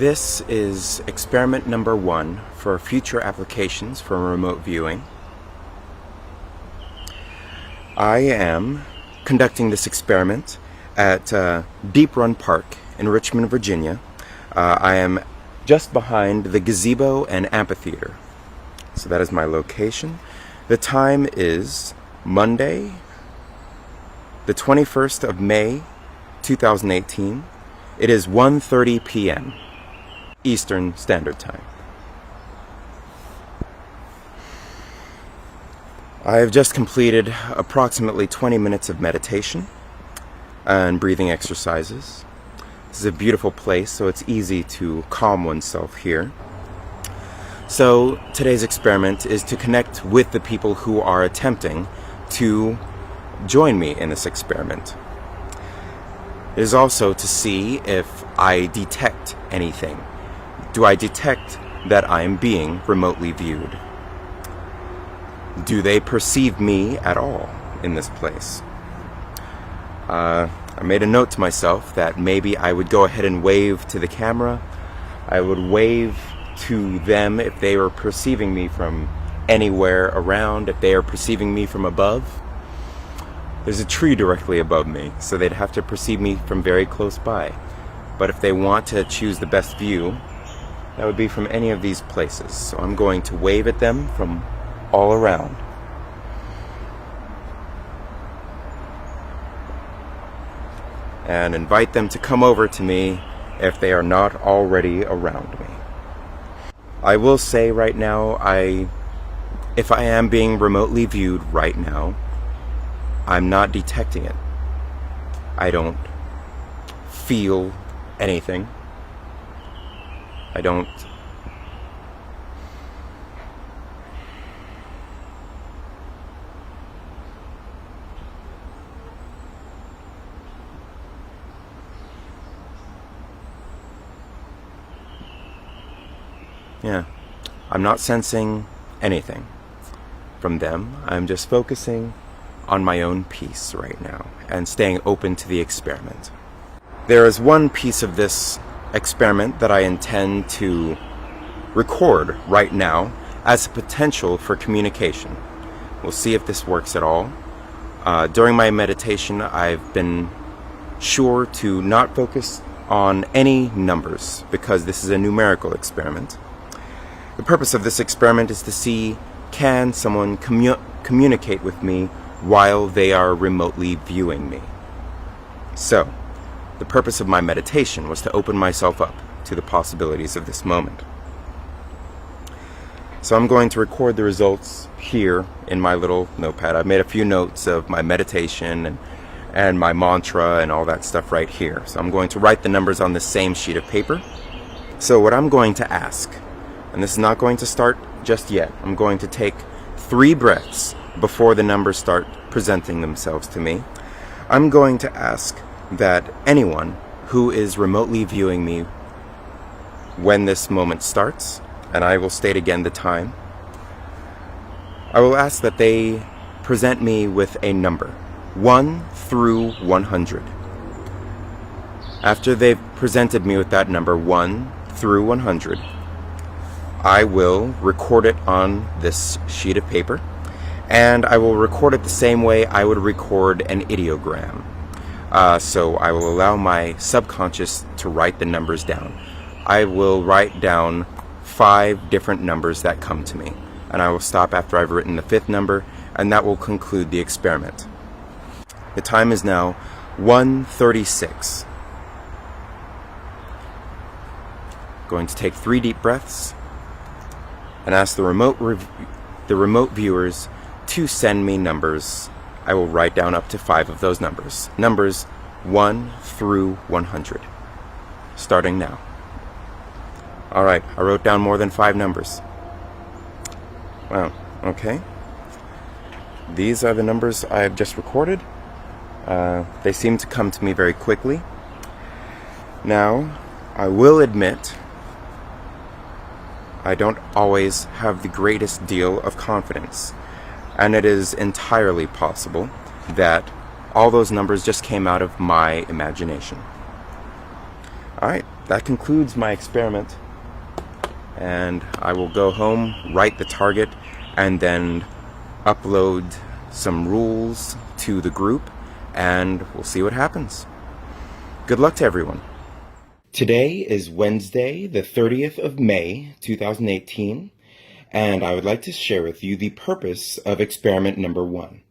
This is experiment number 1 for future applications for remote viewing. I am conducting this experiment at Deep Run Park in Richmond, Virginia. I am just behind the gazebo and amphitheater. So that is my location. The time is Monday, the 21st of May, 2018. It is 1:30 p.m. Eastern Standard Time. I have just completed approximately 20 minutes of meditation and breathing exercises. This is a beautiful place, so it's easy to calm oneself here. So today's experiment is to connect with the people who are attempting to join me in this experiment. It is also to see if I detect anything. Do I detect that I am being remotely viewed? Do they perceive me at all in this place? I made a note to myself that maybe I would go ahead and wave to the camera. I would wave to them if they were perceiving me from anywhere around, if they are perceiving me from above. There's a tree directly above me, so they'd have to perceive me from very close by. But if they want to choose the best view, that would be from any of these places. So I'm going to wave at them from all around. And invite them to come over to me if they are not already around me. I will say right now, if I am being remotely viewed right now, I'm not detecting it. I don't feel anything. I don't I'm not sensing anything from them. I'm just focusing on my own piece right now and staying open to the experiment. There is one piece of this experiment that I intend to record right now as a potential for communication. We'll see if this works at all. During my meditation, I've been sure to not focus on any numbers because this is a numerical experiment. The purpose of this experiment is to see, can someone communicate with me while they are remotely viewing me? So, the purpose of my meditation was to open myself up to the possibilities of this moment. So I'm going to record the results here in my little notepad. I've made a few notes of my meditation and my mantra and all that stuff right here. So I'm going to write the numbers on the same sheet of paper. So what I'm going to ask, and this is not going to start just yet, I'm going to take 3 breaths before the numbers start presenting themselves to me. I'm going to ask that anyone who is remotely viewing me when this moment starts, and I will state again the time, I will ask that they present me with a number, 1 through 100. After they've presented me with that number, 1 through 100, I will record it on this sheet of paper, and I will record it the same way I would record an ideogram. So I will allow my subconscious to write the numbers down. I will write down 5 different numbers that come to me, and I will stop after I've written the 5th number, and that will conclude the experiment. The time is now 1:36. Going to take 3 deep breaths and ask the remote viewers to send me numbers. I will write down up to 5 of those numbers. Numbers 1 through 100. Starting now. Alright, I wrote down more than 5 numbers. Wow, okay. These are the numbers I have just recorded. They seem to come to me very quickly. Now, I will admit, I don't always have the greatest deal of confidence, and it is entirely possible that all those numbers just came out of my imagination. Alright, that concludes my experiment. And I will go home, write the target, and then upload some rules to the group, and we'll see what happens. Good luck to everyone. Today is Wednesday, the 30th of May, 2018, and I would like to share with you the purpose of experiment number 1.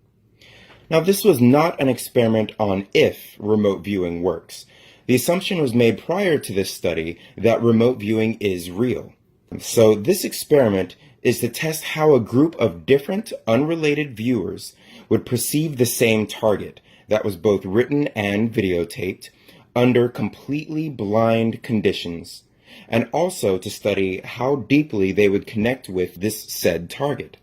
Now, this was not an experiment on if remote viewing works. The assumption was made prior to this study that remote viewing is real. So this experiment is to test how a group of different unrelated viewers would perceive the same target that was both written and videotaped under completely blind conditions, and also to study how deeply they would connect with this said target.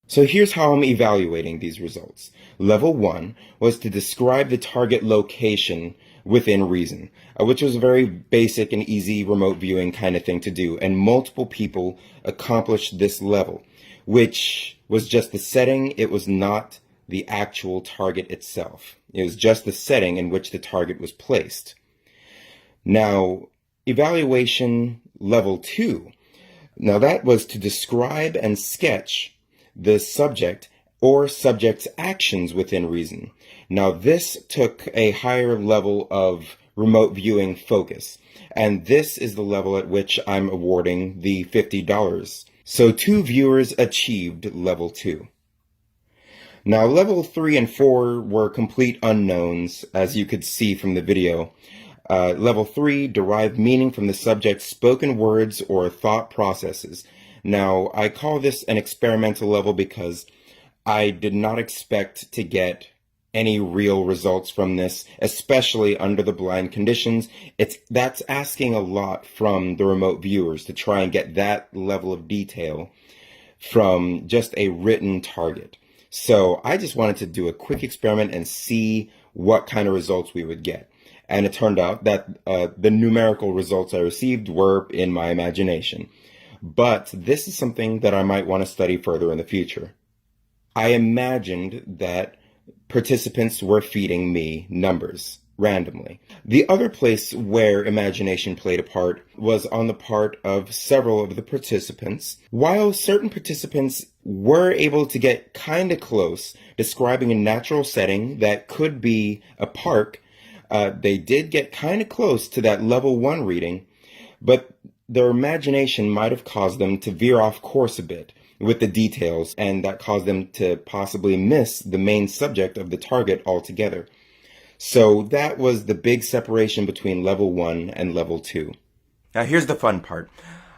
So here's how I'm evaluating these results. Level 1 was to describe the target location within reason, which was a very basic and easy remote viewing kind of thing to do, and multiple people accomplished this level, which was just the setting. It was not the actual target itself. It was just the setting in which the target was placed. Now, evaluation level 2. Now that was to describe and sketch the subject or subject's actions within reason. Now this took a higher level of remote viewing focus, and this is the level at which I'm awarding the $50. So 2 viewers achieved level 2. Now, level 3 and 4 were complete unknowns, as you could see from the video. Level 3 derived meaning from the subject's spoken words or thought processes. Now, I call this an experimental level because I did not expect to get any real results from this, especially under the blind conditions. That's asking a lot from the remote viewers to try and get that level of detail from just a written target. So I just wanted to do a quick experiment and see what kind of results we would get. And it turned out that the numerical results I received were in my imagination. But this is something that I might want to study further in the future. I imagined that participants were feeding me numbers randomly. The other place where imagination played a part was on the part of several of the participants. While certain participants were able to get kind of close, describing a natural setting that could be a park, they did get kind of close to that level 1 reading, but their imagination might have caused them to veer off course a bit with the details, and that caused them to possibly miss the main subject of the target altogether. So that was the big separation between level 1 and level 2. Now here's the fun part.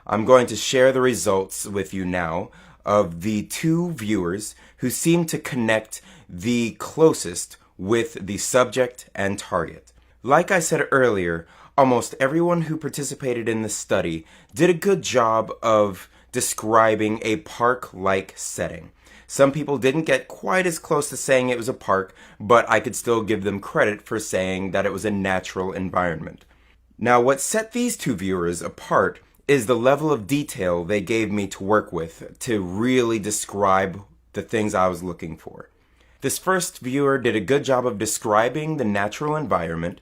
I'm going to share the results with you now of the 2 viewers who seem to connect the closest with the subject and target. Like I said earlier, almost everyone who participated in the study did a good job of describing a park-like setting. Some people didn't get quite as close to saying it was a park, but I could still give them credit for saying that it was a natural environment. Now, what set these 2 viewers apart is the level of detail they gave me to work with to really describe the things I was looking for. This first viewer did a good job of describing the natural environment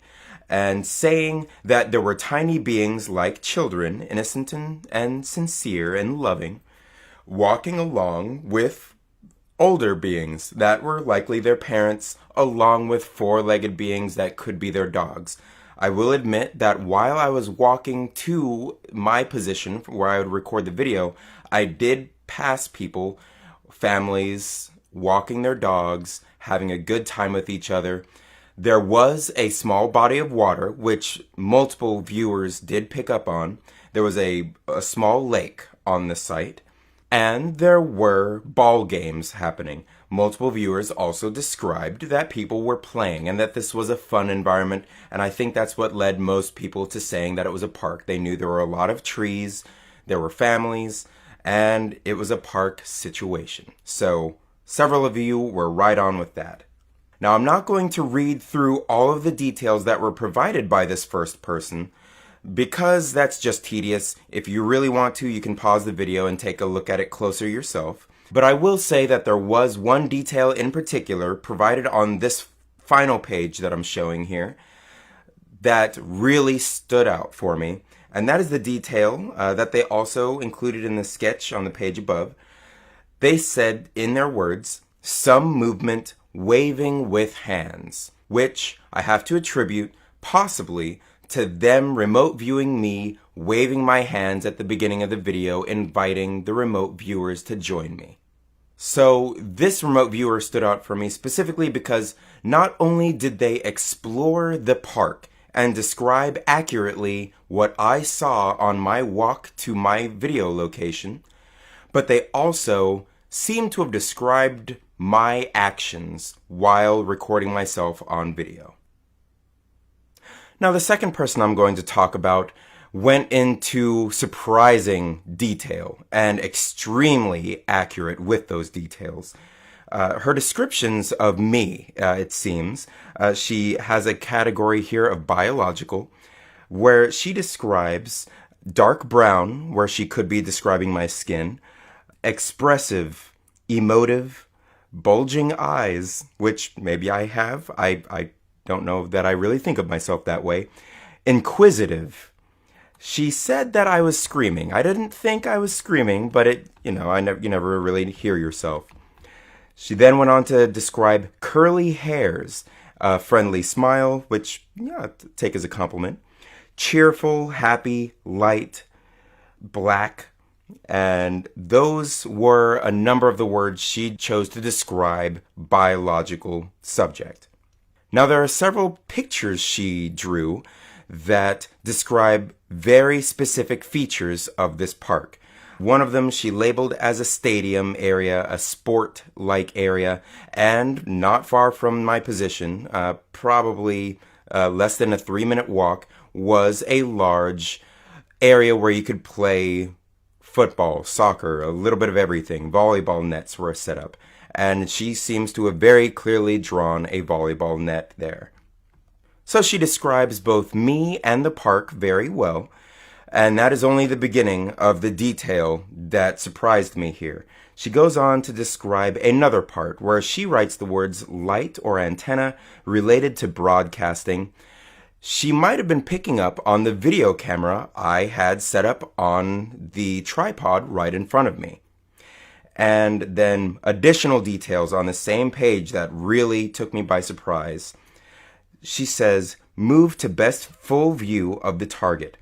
and saying that there were tiny beings like children, innocent and sincere and loving, walking along with older beings that were likely their parents, along with 4-legged beings that could be their dogs. I will admit that while I was walking to my position where I would record the video, I did pass people, families, walking their dogs, having a good time with each other. There was a small body of water, which multiple viewers did pick up on. There was a small lake on the site. And there were ball games happening. Multiple viewers also described that people were playing and that this was a fun environment, and I think that's what led most people to saying that it was a park. They knew there were a lot of trees, there were families, and it was a park situation. So several of you were right on with that. Now, I'm not going to read through all of the details that were provided by this first person, because that's just tedious. If you really want to, you can pause the video and take a look at it closer yourself. But I will say that there was one detail in particular provided on this final page that I'm showing here that really stood out for me, and that is the detail that they also included in the sketch on the page above. They said in their words, some movement waving with hands, which I have to attribute possibly to them remote viewing me waving my hands at the beginning of the video, inviting the remote viewers to join me. So this remote viewer stood out for me specifically because not only did they explore the park and describe accurately what I saw on my walk to my video location, but they also seemed to have described my actions while recording myself on video. Now, the second person I'm going to talk about went into surprising detail and extremely accurate with those details. Her descriptions of me, it seems, she has a category here of biological, where she describes dark brown, where she could be describing my skin, expressive, emotive, bulging eyes, which maybe I have. I don't know that I really think of myself that way. Inquisitive. She said that I was screaming. I didn't think I was screaming, but you never really hear yourself. She then went on to describe curly hairs, a friendly smile, which take as a compliment, cheerful, happy, light, black, and those were a number of the words she chose to describe biological subject. Now, there are several pictures she drew that describe very specific features of this park. One of them she labeled as a stadium area, a sport-like area, and not far from my position, probably less than a 3-minute walk, was a large area where you could play football, soccer, a little bit of everything. Volleyball nets were set up, and she seems to have very clearly drawn a volleyball net there. So she describes both me and the park very well, and that is only the beginning of the detail that surprised me here. She goes on to describe another part where she writes the words light or antenna related to broadcasting. She might have been picking up on the video camera I had set up on the tripod right in front of me. And then additional details on the same page that really took me by surprise. She says, move to best full view of the target.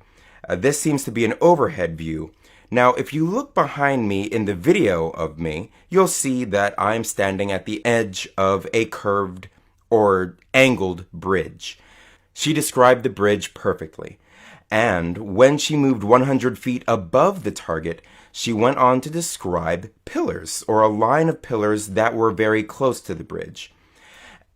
This seems to be an overhead view. Now, if you look behind me in the video of me, you'll see that I'm standing at the edge of a curved or angled bridge. She described the bridge perfectly. And when she moved 100 feet above the target, she went on to describe pillars, or a line of pillars that were very close to the bridge.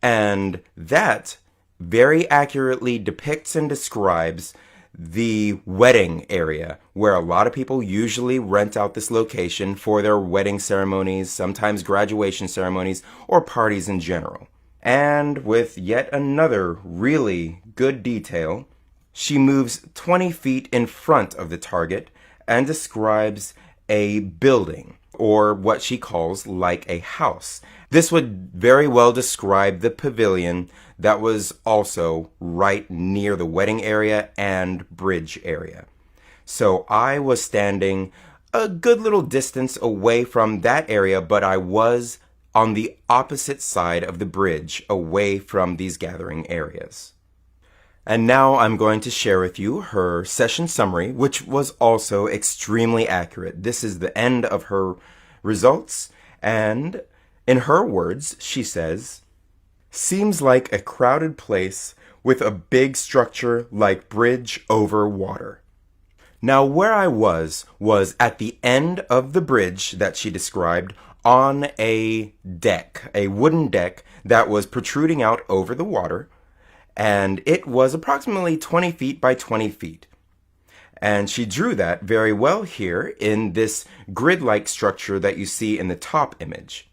And that very accurately depicts and describes the wedding area, where a lot of people usually rent out this location for their wedding ceremonies, sometimes graduation ceremonies, or parties in general. And with yet another really good detail, she moves 20 feet in front of the target and describes a building, or what she calls like a house. This would very well describe the pavilion that was also right near the wedding area and bridge area. So I was standing a good little distance away from that area, but I was on the opposite side of the bridge, away from these gathering areas. And now I'm going to share with you her session summary, which was also extremely accurate. This is the end of her results, and in her words, she says, seems like a crowded place with a big structure like bridge over water. Now, where I was at the end of the bridge that she described, on a deck, a wooden deck that was protruding out over the water, and it was approximately 20 feet by 20 feet. And she drew that very well here in this grid-like structure that you see in the top image.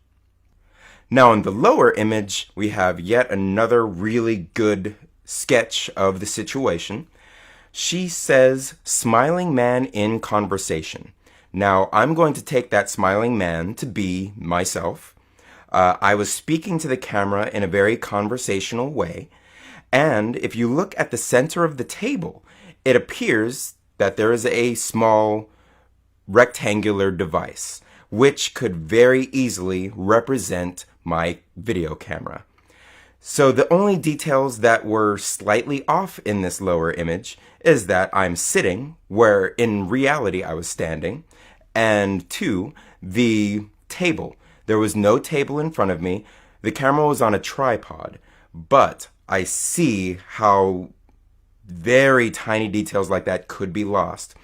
Now in the lower image, we have yet another really good sketch of the situation. She says, smiling man in conversation. Now, I'm going to take that smiling man to be myself. I was speaking to the camera in a very conversational way, And if you look at the center of the table, it appears that there is a small rectangular device, which could very easily represent my video camera. So the only details that were slightly off in this lower image is that I'm sitting where in reality I was standing, and two, the table. There was no table in front of me. The camera was on a tripod, but I see how very tiny details like that could be lost.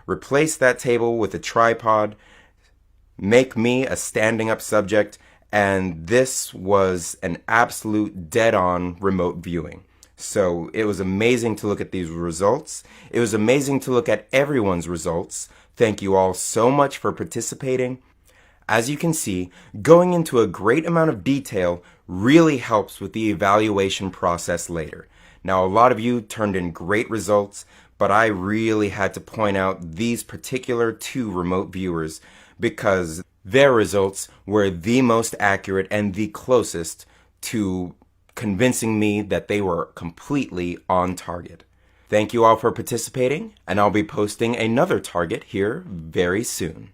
Replace that table with a tripod, make me a standing up subject, and this was an absolute dead-on remote viewing. So it was amazing to look at these results. It was amazing to look at everyone's results. Thank you all so much for participating. As you can see, going into a great amount of detail really helps with the evaluation process later. Now, a lot of you turned in great results, but I really had to point out these particular two remote viewers because their results were the most accurate and the closest to convincing me that they were completely on target. Thank you all for participating, and I'll be posting another target here very soon.